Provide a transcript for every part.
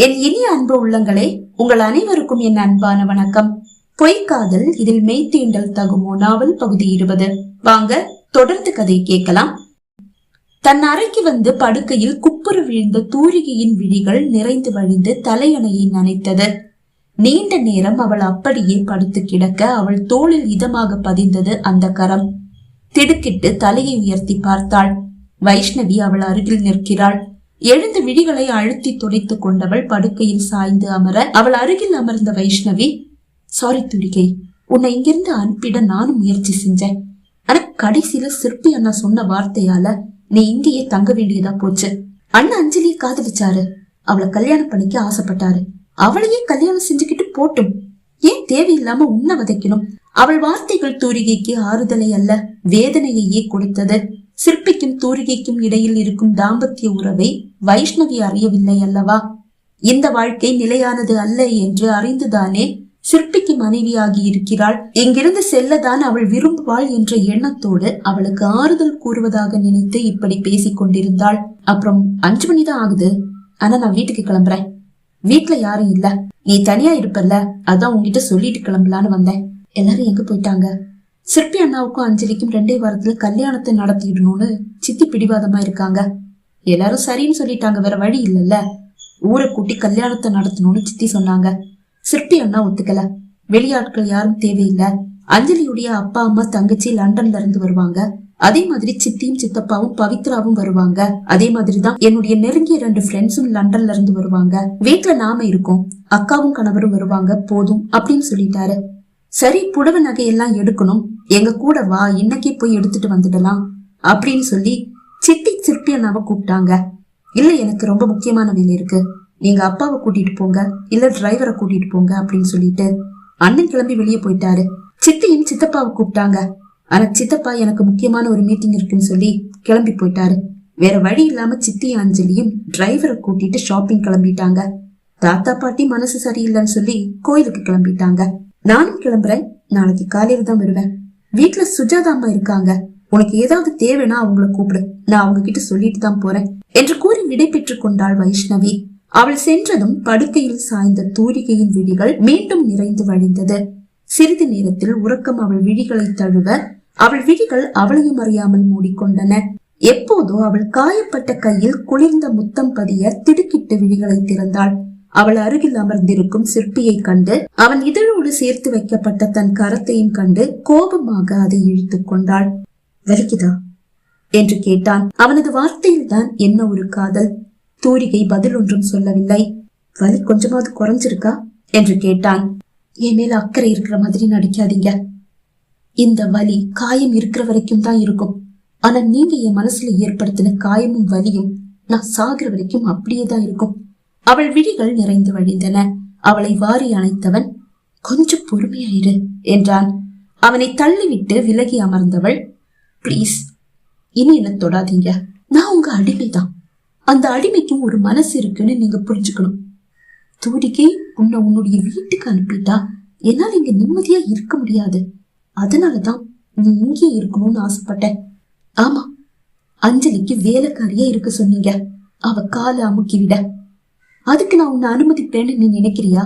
என் இனிய அன்பு உள்ளங்களே, உங்கள் அனைவருக்கும் என் அன்பான வணக்கம். பொய்க்காதல் இதில் மெய்தீண்டல் தகுமோ நாவல் பகுதி 20. வாங்க தொடர்ந்து கதை கேட்கலாம். தன் அறைக்கு வந்து படுக்கையில் குப்புறு விழுந்த தூரிகையின் விழிகள் நிறைந்து வழிந்து தலையணையை நனைத்தது. நீண்ட நேரம் அவள் அப்படியே படுத்து கிடக்க அவள் தோளில் இதமாக பதிந்தது அந்த கரம். திடுக்கிட்டு தலையை உயர்த்தி பார்த்தாள். வைஷ்ணவி அவள் அருகில் நிற்கிறாள். எழுந்து விழிகளை அழுத்தி துடைத்துக் கொண்டவள் படுக்கையில் சாய்ந்து அமர அவள் அருகில் அமர்ந்த வைஷ்ணவி, சாரி தூரிகை, உன்னை இங்கிருந்து அனுப்பிட நானும் முயற்சி செஞ்சேன். ஆனா கடைசியில சிற்பி அண்ணா சொன்ன வார்த்தையால நீ இங்கேயே தங்க வேண்டியதா போச்சு. அண்ணா அஞ்சலியை காதலிச்சாரு, அவளை கல்யாணம் பண்ணிக்க ஆசைப்பட்டாரு. அவளையே கல்யாணம் செஞ்சுக்கிட்டு போட்டும், ஏன் தேவையில்லாம உன்னை வதைக்கணும்? அவள் வார்த்தைகள் தூரிகைக்கு ஆறுதலை அல்ல, வேதனையையே கொடுத்தது. சிற்பிக்கும் தூரிகைக்கும் இடையில் இருக்கும் தாம்பத்திய உறவை வைஷ்ணவி அறியவில்லை அல்லவா? இந்த வாழ்க்கை நிலையானது அல்ல என்று அறிந்துதானே சிற்பிக்கு மனைவியாகி இருக்கிறாள். இங்கிருந்து செல்லதான் அவள் விரும்புவாள் என்ற எண்ணத்தோடு அவளுக்கு ஆறுதல் கூறுவதாக நினைத்து இப்படி பேசிக் கொண்டிருந்தாள். அப்புறம் 5 மணிதான் ஆகுது, ஆனா நான் வீட்டுக்கு கிளம்புறேன். வீட்டுல யாரும் இல்ல, நீ தனியா இருப்பல்ல, அதான் உங்ககிட்ட சொல்லிட்டு கிளம்பலான்னு வந்தேன். எல்லாரும் எங்க போயிட்டாங்க? சிற்பி அண்ணாவுக்கும் அஞ்சலிக்கும் 2 வாரத்துல கல்யாணத்தை நடத்திடணும்னு சித்தி பிடிவாதமா இருக்காங்க. எல்லாரும் சரின்னு சொல்லிட்டாங்க, வேற வழி இல்லல்ல. ஊரை கூட்டி கல்யாணத்தை நடத்தணும்னு சித்தி சொன்னாங்க. சிற்பி அண்ணா ஒத்துக்கல. வெளியாட்கள் யாரும் தேவையில்லை. அஞ்சலியுடைய அப்பா அம்மா தங்கச்சி லண்டன்ல இருந்து வருவாங்க. அதே மாதிரி சித்தியும் சித்தப்பாவும் பவித்ராவும் வருவாங்க. அதே மாதிரிதான் என்னுடைய நெருங்கிய 2 ஃப்ரெண்ட்ஸும் லண்டன்ல இருந்து வருவாங்க. வீட்டுல நாம இருக்கோம், அக்காவும் கணவரும் வருவாங்க, போதும் அப்படின்னு சொல்லிட்டாரு. சரி, புடவை நகையெல்லாம் எடுக்கணும், எங்க கூட வா, இன்னைக்கே போய் எடுத்துட்டு வந்துடலாம் அப்படின்னு சொல்லி சித்தி சிற்பி அண்ணாவை கூப்பிட்டாங்க. இல்ல, எனக்கு ரொம்ப முக்கியமான வேலை இருக்கு, நீங்க அப்பாவை கூட்டிட்டு போங்க, இல்ல டிரைவரை கூட்டிட்டு போங்க அப்படின்னு சொல்லிட்டு அண்ணன் கிளம்பி வெளியே போயிட்டாரு. சித்தியும் சித்தப்பாவை கூப்பிட்டாங்க. ஆனா சித்தப்பா எனக்கு முக்கியமான ஒரு மீட்டிங் இருக்குன்னு சொல்லி கிளம்பி போயிட்டாரு. வேற வழி இல்லாம சித்தியும் அஞ்சலியும் டிரைவரை கூட்டிட்டு ஷாப்பிங் கிளம்பிட்டாங்க. தாத்தா பாட்டி மனசு சரியில்லைன்னு சொல்லி கோயிலுக்கு கிளம்பிட்டாங்க. நானும் கிளம்புறேன், நாளைக்கு காலையில தான் வருவேன். வீட்டுல சுஜாதா அம்மா இருக்காங்க, உனக்கு ஏதாவது தேவைன்னா அவங்கள கூப்பிடு, நான் அவங்க கிட்ட சொல்லிட்டு தான் போறேன் என்று கூறி விடை பெற்றுக் கொண்டாள் வைஷ்ணவி. அவள் சென்றதும் படுக்கையில் சாய்ந்த தூரிகையின் விழிகள் மீண்டும் நிறைந்து வழிந்தது. சிறிது நேரத்தில் உறக்கம் அவள் விழிகளை தழுவ அவள் விழிகள் அவளையும் அறியாமல் மூடிக்கொண்டன. எப்போதோ அவள் காயப்பட்ட கையில் குளிர்ந்த முத்தம் பதிய திடுக்கிட்டு விழிகளை திறந்தாள். அவள் அருகில் அமர்ந்திருக்கும் சிற்பியை கண்டு அவன் இதழோடு சேர்த்து வைக்கப்பட்ட தன் கரத்தையும் கண்டு கோபமாக அதை இழுத்துக் கொண்டாள். வலிக்குதா என்று கேட்டான். அவனது வார்த்தையில் தான் என்ன ஒரு காதல். தூரிகை பதில் ஒன்றும் சொல்லவில்லை. வலி கொஞ்சமாவது குறைஞ்சிருக்கா என்று கேட்டான். என் மேல அக்கறை இருக்கிற மாதிரி நடிக்காதீங்க. இந்த வலி காயம் இருக்கிற வரைக்கும் தான் இருக்கும். ஆனா நீங்க என் மனசுல ஏற்படுத்தின காயமும் வலியும் நான் சாகிற வரைக்கும் அப்படியேதான் இருக்கும். அவள் விழிகள் நிறைந்து வழிந்தன. அவளை வாரி அணைத்தவன், கொஞ்சம் பொறுமையாயிரு என்றான். அவனை தள்ளிவிட்டு விலகி அமர்ந்தவள், பிளீஸ் இனி என்ன தொடாதீங்க, நான் உங்க அடிமைதான். அந்த அடிமைக்கும் ஒரு மனசு இருக்குன்னு நீங்க புரிஞ்சுக்கணும். தூரிகை, உன்னுடைய வீட்டுக்கு அனுப்பிட்டா என்னால இங்க நிம்மதியா இருக்க முடியாது. அதனாலதான் நீ இங்கே இருக்கணும்னு ஆசைப்பட்டேன். ஆமா, அஞ்சலிக்கு வேலைக்காரியா இருக்க சொன்னீங்க, அவ காலை அமுக்கி விட. அதுக்கு நான் உன்னை அனுமதிப்பேன்னு நீ நினைக்கிறியா?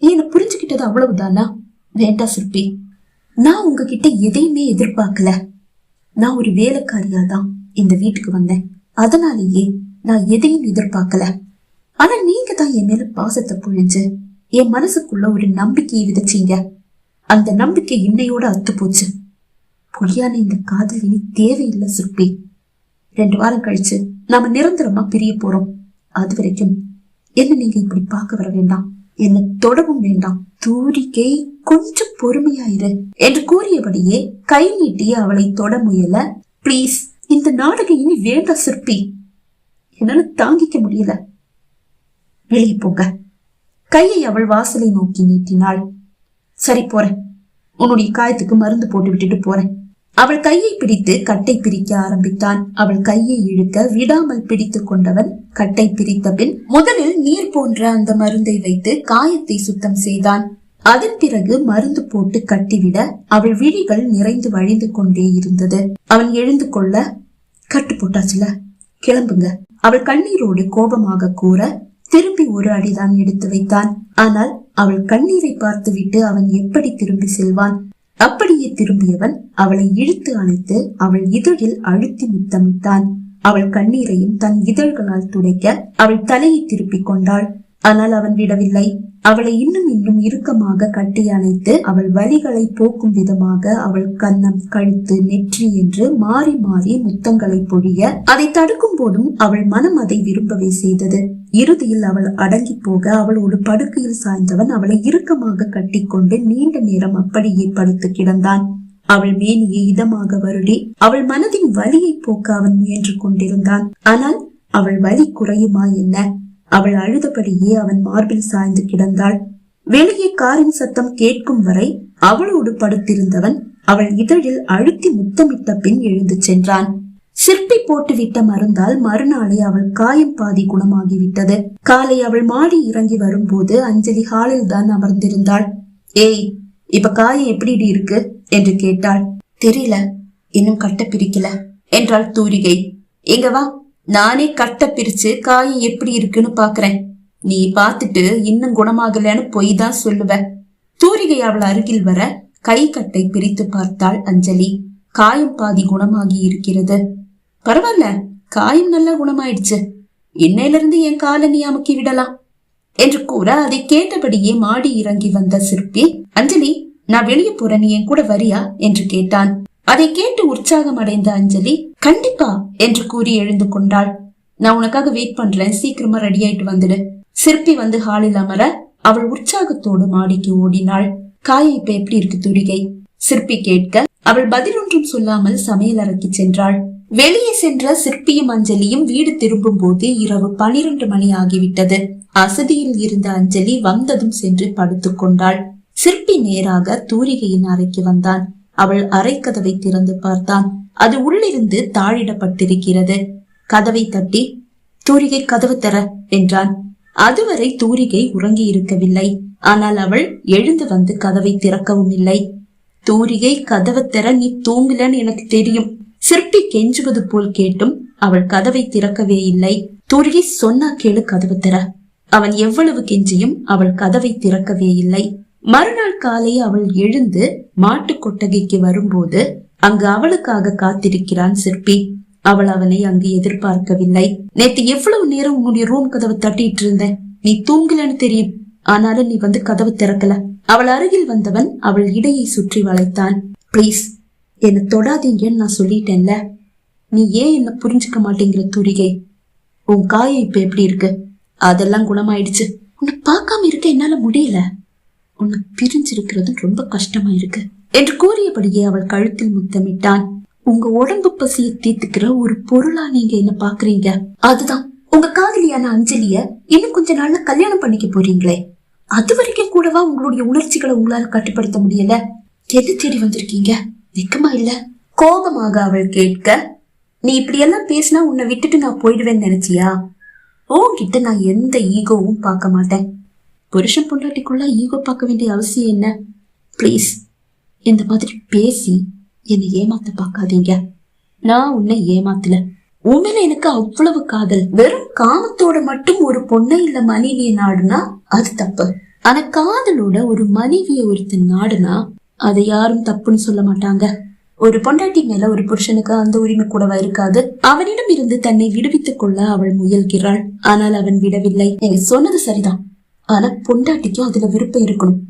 என்ன புரிஞ்சுக்கிட்டது அவ்வளவுதானா? வேண்டா சிற்பி, நான் உங்ககிட்ட எதையுமே எதிர்பார்க்கல. நான் ஒரு வேலைக்காரியாதான் இந்த வீட்டுக்கு வந்தேன். அதனாலேயே நான் எதையும் எதிர்பார்க்கல. ஆனா நீங்க தான் என் மேல பாசத்தை பொழிஞ்சு என் மனசுக்குள்ள ஒரு நம்பிக்கையை விதைச்சீங்க. அந்த நம்பிக்கை இன்னையோட அத்து போச்சு. பொய்யான இந்த காதல் இனி தேவையில்லை சிற்பி. 2 வாரம் கழிச்சு நாம நிரந்தரமா பிரிய போறோம். அது வரைக்கும் என்ன நீங்க இப்படி பார்க்க வர வேண்டாம், என்ன தொடவும் வேண்டாம். தூரிகை, கொஞ்சம் பொறுமையாயிரு என்று கூறியபடியே கை நீட்டி அவளை தொட முயல. பிளீஸ், இந்த நாடகம் இனி வேண்டாம் சிற்பி, என்னால தாங்கிக்க முடியல, வெளியே போங்க. கையை அவள் வாசலை நோக்கி நீட்டினாள். சரி போறேன், உன்னுடைய காயத்துக்கு மருந்து போட்டு விட்டுட்டு போறேன். அவள் கையை பிடித்து கட்டை பிரிக்க ஆரம்பித்தான். அவள் கையை இழுக்க விடாமல் பிடித்து கொண்டவன் கட்டை பிரித்த பின் முதலில் நீர் போன்ற அந்த மருந்தை வைத்து காயத்தை சுத்தம் செய்தான். அதன் பிறகு மருந்து போட்டு கட்டிவிட அவள் விழிகள் நிறைந்து வழிந்து கொண்டே இருந்தது. அவன் எழுந்து கொள்ள, கட்டு போட்டாச்சுல, கிளம்புங்க அவள் கண்ணீரோடு கோபமாக கூற திரும்பி ஒரு அடிதான் எடுத்து வைத்தான். ஆனால் அவள் கண்ணீரை பார்த்துவிட்டு அவன் எப்படி திரும்பி செல்வான்? அப்படியே திரும்பியவன் அவளை இழுத்து அணைத்து அவள் இதழில் அழுத்தி முத்தமிட்டான். அவள் கண்ணீரையும் தன் இதழ்களால் துடைக்க அவள் தலையை திருப்பிக் கொண்டாள். ஆனால் அவன் விடவில்லை. அவளை இன்னும் இன்னும் இறுக்கமாக கட்டி அணைத்து அவள் வலிகளை போக்கும் விதமாக அவள் கன்னம், கழுத்து, நெற்றி என்று மாறி மாறி முத்தங்களை பொழிய அதை தடுக்கும் போதும் அவள் மனம் அதை விரும்பவே செய்தது. இறுதியில் அவள் அடங்கி போக அவளோடு படுக்கையில் சாய்ந்தவன் அவளை இறுக்கமாக கட்டிக்கொண்டு நீண்ட நேரம் அப்படியே படுத்து கிடந்தான். அவள் மேனியை இதமாக வருடி அவள் மனதின் வலியை போக்க அவன் முயன்று கொண்டிருந்தான். ஆனால் அவள் வலி குறையுமா என்ன? அவள் அழுதபடியே அவன் மார்பில் சாய்ந்து கிடந்தாள். வெளியே காரின் சத்தம் கேட்கும் வரை அவளோடு படுத்திருந்தவன் அவள் இதழில் அழுத்தி முத்தமிட்ட பின் எழுந்து சென்றான். சிற்பி போட்டுவிட்ட மருந்தால் மறுநாளே அவள் காயம் பாதி குணமாகிவிட்டது. காலை அவள் மாடி இறங்கி வரும்போது அஞ்சலி ஹாலில் தான் அமர்ந்திருந்தாள். ஏய், இப்ப காயம் எப்படி இருக்கு என்று கேட்டாள். தெரியல, இன்னும் கட்ட பிரிக்கல என்றாள் தூரிகை. எங்க வா, நானே கட்ட பிரிச்சு காயம் எப்படி இருக்குன்னு பாக்குறேன். நீ பாத்துட்டு இன்னும் குணமாகலன்னு பொய் தான் சொல்லுவ. தூரிகை அவள் அருகில் வர கை கட்டை பிரித்து பார்த்தாள் அஞ்சலி. காயம் பாதி குணமாகி இருக்கிறது. பரவாயில்ல, காயம் நல்லா குணமாயிடுச்சு. இன்னையில இருந்து என் காலை நீ அமுக்கி விடலாம் என்று கூற அதை கேட்டபடியே மாடி இறங்கி வந்த சிற்பி, அஞ்சலி நான் வெளியே போறேன், நீ என் கூட வரியா என்று கேட்டான். அதை கேட்டு உற்சாகம் அடைந்த அஞ்சலி கண்டிப்பா என்று கூறி எழுந்து கொண்டாள். நான் உனக்காக வெயிட் பண்றேன், சீக்கிரமா ரெடி ஆயிட்டு வந்துடு. சிற்பி வந்து ஹாலில் அமர அவள் உற்சாகத்தோடு மாடிக்கு ஓடினாள். காயம் இப்ப எப்படி இருக்கு தூரிகை? சிற்பி கேட்க அவள் பதில் ஒன்றும் சொல்லாமல் சமையல் அறைக்கு சென்றாள். வெளியே சென்ற சிற்பியும் அஞ்சலியும் வீடு திரும்பும் போது இரவு 12 மணி ஆகிவிட்டது. அசதியில் இருந்த அஞ்சலி வந்ததும் சென்று படுத்துக் கொண்டாள். சிற்பி நேராக தூரிகையின் அறைக்கு வந்தான். அவள் அறை கதவை திறந்து பார்த்தான். அது உள்ளிருந்து தாழிடப்பட்டிருக்கிறது. கதவை தட்டி, தூரிகை கதவு தர என்றான். அதுவரை தூரிகை உறங்கி இருக்கவில்லை. ஆனால் அவள் எழுந்து வந்து கதவை திறக்கவும் இல்லை. தூரிகை கதவை தர, நீ தூங்கலன்னு எனக்கு தெரியும். சிற்பி கெஞ்சுவது போல் கேட்டும் அவள் கதவை திறக்கவே இல்லை. தூரிகை சொன்னா கேளு, கதவு தர. அவன் எவ்வளவு கெஞ்சியும் அவள் கதவை திறக்கவே இல்லை. மறுநாள் காலை அவள் எழுந்து மாட்டு கொட்டகைக்கு வரும்போது அங்கு அவளுக்காக காத்திருக்கிறான் சிற்பி. அவள் அவனை அங்கு எதிர்பார்க்கவில்லை. நேத்து எவ்வளவு நேரம் உன்னுடைய ரூம் கதவை தட்டிட்டு இருந்த, நீ தூங்கலன்னு தெரியும், ஆனாலும் நீ வந்து கதவு திறக்கல. அவள் அருகில் வந்தவன் அவள் இடையை சுற்றி வளைத்தான். பிளீஸ் என்ன தொடாதீங்கன்னு நான் சொல்லிட்டேன்ல, நீ ஏன் என்ன புரிஞ்சுக்க மாட்டேங்கிற தூரிகை? உன் காயம் இப்ப எப்படி இருக்கு? அதெல்லாம் குணமாயிடுச்சு. உன்னை பார்க்காம இருக்க என்னால முடியல. உன்னை பிரிஞ்சிருக்கிறது ரொம்ப கஷ்டமா இருக்கு என்று கூறியபடியே அவள் கழுத்தில் முத்தமிட்டான். உங்க உடம்பு பசியை தீர்த்துக்கிற ஒரு பொருளா நீங்க என்ன பாக்குறீங்க? அதுதான் உங்க காதலியான அஞ்சலிய இன்னும் கொஞ்ச நாள்ல கல்யாணம் பண்ணிக்க போறீங்களே, அது வரைக்கும் கூடவா உங்களுடைய உணர்ச்சிகளை உங்களால கட்டுப்படுத்த முடியல? எது தேடி வந்திருக்கீங்க? வெக்கமா இல்ல? கோபமாக அவள் கேட்க, நீ இப்படி எல்லாம் பேசினா உன்னை விட்டுட்டு நான் போயிடுவேன்னு நினைச்சியா? உன்கிட்ட நான் எந்த ஈகோவும் பார்க்க மாட்டேன். புருஷன் பொண்டாட்டிக்குள்ள ஈகோ பார்க்க வேண்டிய அவசியம் என்ன? பிளீஸ் இந்த மாதிரி பேசி என்னை ஏமாத்த பார்க்காதீங்க. நான் உன்னை ஏமாத்தல. உண்மையில எனக்கு அவ்வளவு காதல். வெறும் காமத்தோட மட்டும் ஒரு பொண்ணை இல்ல மனைவிய நாடுனா அது தப்பு. ஆனா காதலோட ஒரு மனைவிய ஒருத்தன் நாடுனா அதை யாரும் தப்புன்னு சொல்ல மாட்டாங்க. ஒரு பொண்டாட்டி மேல ஒரு புருஷனுக்கு அந்த உரிமை கூடவா இருக்காது? அவனிடம் இருந்து தன்னை விடுவித்துக் கொள்ள அவள் முயல்கிறாள். ஆனால் அவன் விடவில்லை. நீங்க சொன்னது சரிதான், ஆனா பொண்டாட்டிக்கும் அதுல விருப்பம் இருக்கணும்.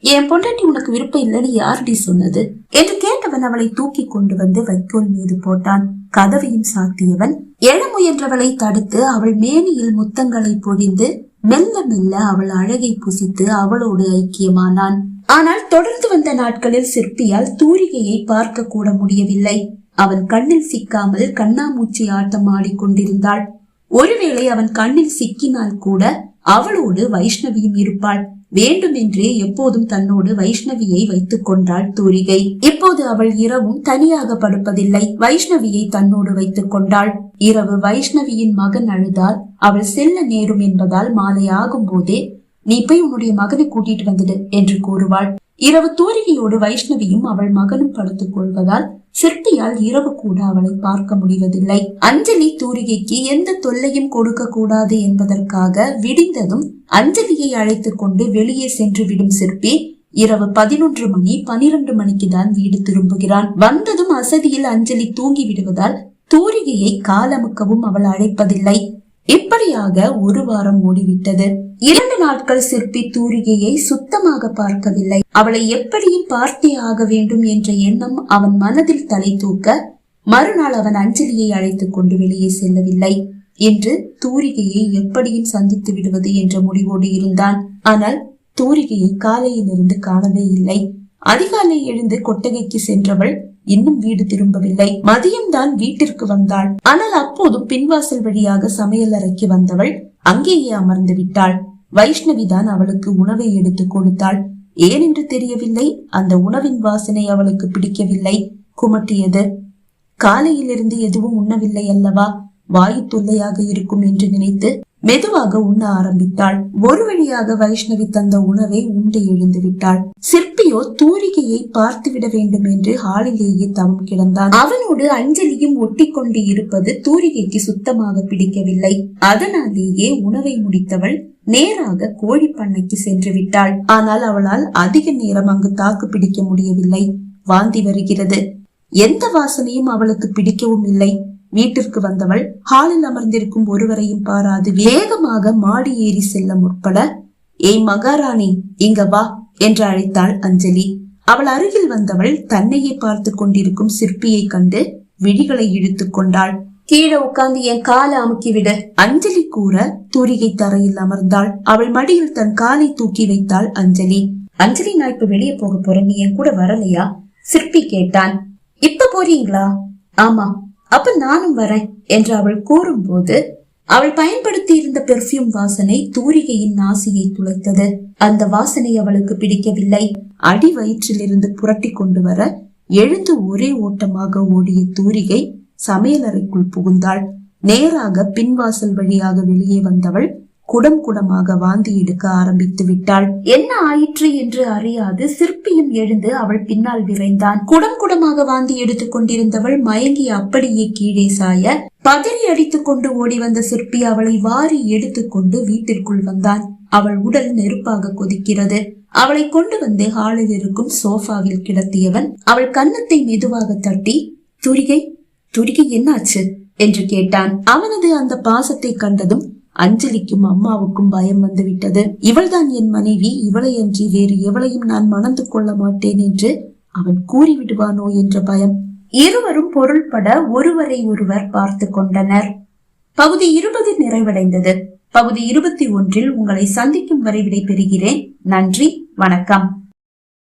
என் பொண்டாட்டி உனக்கு விருப்பம் இல்லைன்னு யாருடி சொன்னது என்று கேட்டவன் அவளை தூக்கி கொண்டு வந்து வைக்கோல் மீது போட்டான். கதவையும் சாத்தியவன் எழ முயன்றவளை தடுத்து அவள் மேனியில் முத்தங்களை பொழிந்து மெல்ல மெல்ல அவள் அழகை புசித்து அவளோடு ஐக்கியமானான். ஆனால் தொடர்ந்து வந்த நாட்களில் சிற்பியால் தூரிகையை பார்க்க கூட முடியவில்லை. அவன் கண்ணில் சிக்காமல் கண்ணாமூச்சி ஆட்டம் ஆடிக்கொண்டிருந்தாள். ஒருவேளை அவன் கண்ணில் சிக்கினால் கூட அவளோடு வைஷ்ணவியும் இருப்பாள். வேண்டுமென்றே எப்போதும் தன்னோடு வைஷ்ணவியை வைத்துக் கொண்டாள் தூரிகை. இப்போது அவள் இரவும் தனியாக படுப்பதில்லை, வைஷ்ணவியை தன்னோடு வைத்துக் கொண்டாள். இரவு வைஷ்ணவியின் மகன் அழுதால் அவள் செல்ல நேரும் என்பதால் மாலை ஆகும் போதே நீ போய் உன்னுடைய மகனை கூட்டிட்டு வந்துடு என்று கூறுவாள். இரவு தூரிகையோடு வைஷ்ணவியும் அவள் மகனும் படுத்துக் கொள்வதால் சிற்பியால் இரவு கூட அவளை பார்க்க முடிவதில்லை. அஞ்சலி தூரிகைக்கு எந்த தொல்லையும் கொடுக்க கூடாது என்பதற்காக விடிந்ததும் அஞ்சலியை அழைத்துக் கொண்டு வெளியே சென்று விடும் சிற்பி இரவு 11 மணி 12 மணிக்கு தான் வீடு திரும்புகிறான். வந்ததும் அசதியில் அஞ்சலி தூங்கி விடுவதால் தூரிகையை காலமுக்கவும் அவள் அழைப்பதில்லை. இப்படியாக ஒரு வாரம் ஓடிவிட்டது. 2 நாட்கள் சிற்பி தூரிகையை சுத்தமாக பார்க்கவில்லை. அவளை எப்படியும் பார்த்தே ஆக வேண்டும் என்ற எண்ணம் அவன் மனதில் தலை தூக்க மறுநாள் அவன் அஞ்சலியை அழைத்துக் கொண்டு வெளியே செல்லவில்லை. இன்று தூரிகையை எப்படியும் சந்தித்து விடுவது என்ற முடிவோடு இருந்தான். ஆனால் தூரிகையை காலையிலிருந்து காணவே இல்லை. அதிகாலை எழுந்து கொட்டகைக்கு சென்றவள் இன்னும் வீடு திரும்பவில்லை. மதியம்தான் வீட்டிற்கு வந்தாள். ஆனால் அப்போதும் பின்வாசல் வழியாக சமையல் அறைக்கு வந்தவள் அங்கேயே அமர்ந்து விட்டாள். வைஷ்ணவிதான் அவளுக்கு உணவை எடுத்து கொடுத்தாள். ஏனென்று தெரியவில்லை, அந்த உணவின் வாசனை அவளுக்கு பிடிக்கவில்லை, குமட்டியது. காலையிலிருந்து எதுவும் உண்ணவில்லை அல்லவா, வாயு தொல்லையாக இருக்கும் என்று நினைத்து மெதுவாக உண்ண ஆரம்பித்தாள். ஒரு வழியாக வைஷ்ணவி தந்த உணவை உண்டு எழுந்து விட்டாள். சிற்பியோ தூரிகையை பார்த்து விட வேண்டும் என்று ஹாலிலேயே தவம் கிடந்தான். அவனோடு அஞ்சலியும் ஒட்டி கொண்டு இருப்பது தூரிகைக்கு சுத்தமாக பிடிக்கவில்லை. அதனாலேயே உணவை முடித்தவள் நேராக கோழி பண்ணைக்கு சென்று விட்டாள். ஆனால் அவளால் அதிக நேரம் அங்கு தாக்கு பிடிக்க முடியவில்லை. வாந்தி வருகிறது. எந்த வாசனையும் அவளுக்கு பிடிக்கவும் இல்லை. வீட்டிற்கு வந்தவள் ஹாலில் அமர்ந்திருக்கும் ஒருவரையும் பாராது வேகமாக மாடி ஏறி செல்ல முற்பட, ஏய் மகாராணி, இங்க வா என்று அழைத்தாள் அஞ்சலி. அவள் அருகில் வந்தவள் தன்னையே பார்த்து கொண்டிருக்கும் சிற்பியை கண்டு விழிகளை இழுத்துக் கொண்டாள். கீழே உட்கார்ந்து என் காலை அமுக்கிவிடு அஞ்சலி கூற தூரிகை தரையில் அமர்ந்தாள். அவள் மடியில் தன் காலை தூக்கி வைத்தாள் அஞ்சலி. அஞ்சலி, நான் இப்ப வெளியே போக போறேன், நீ என் கூட வரலையா? சிற்பி கேட்டான். இப்ப போறீங்களா? ஆமா. அப்ப நானும் வரேன் என்று அவள் கூறும் போது அவள் பயன்படுத்தி இருந்த பெர்ஃபியூம் வாசனை தூரிகையின் நாசியை துளைத்தது. அந்த வாசனை அவளுக்கு பிடிக்கவில்லை. அடி வயிற்றிலிருந்து புரட்டி கொண்டு வர எழுந்து ஒரே ஓட்டமாக ஓடிய தூரிகை சமையலறைக்குள் புகுந்தாள். நேராக பின்வாசல் வழியாக வெளியே வந்தவள் குடம் குடமாக வாந்தி எடுக்க ஆரம்பித்து விட்டாள். என்ன ஆயிற்று என்று அறியாது சிற்பியும் எழுந்து அவள் பின்னால் விரைந்தான். குடம் குடமாக வாந்தி எடுத்துக் கொண்டிருந்தவள் மயங்கி அப்படியே கீழே சாய பதறி அடித்துக் கொண்டு ஓடி வந்த சிற்பி அவளை வாரி எடுத்துக்கொண்டு வீட்டிற்குள் வந்தான். அவள் உடல் நெருப்பாக கொதிக்கிறது. அவளை கொண்டு வந்து ஹாலில் இருக்கும் சோஃபாவில் கிடத்தியவன் அவள் கன்னத்தை மெதுவாக தட்டி, தூரிகை தூரிகை என்னாச்சு என்று கேட்டான். அவனது அந்த பாசத்தை கண்டதும் அஞ்சலிக்கும் அம்மாவுக்கும் பயம் வந்துவிட்டது. இவள்தான் என் மனைவி, இவளை அன்றி வேறு எவளையும் நான் மணந்து கொள்ள மாட்டேன் என்று அவன் கூறிவிடுவானோ என்ற பயம். இருவரும் பொருள்பட ஒருவரை ஒருவர் பார்த்து கொண்டனர். பகுதி 20 நிறைவடைந்தது. பகுதி 21 உங்களை சந்திக்கும் வரை விடை பெறுகிறேன். நன்றி, வணக்கம்.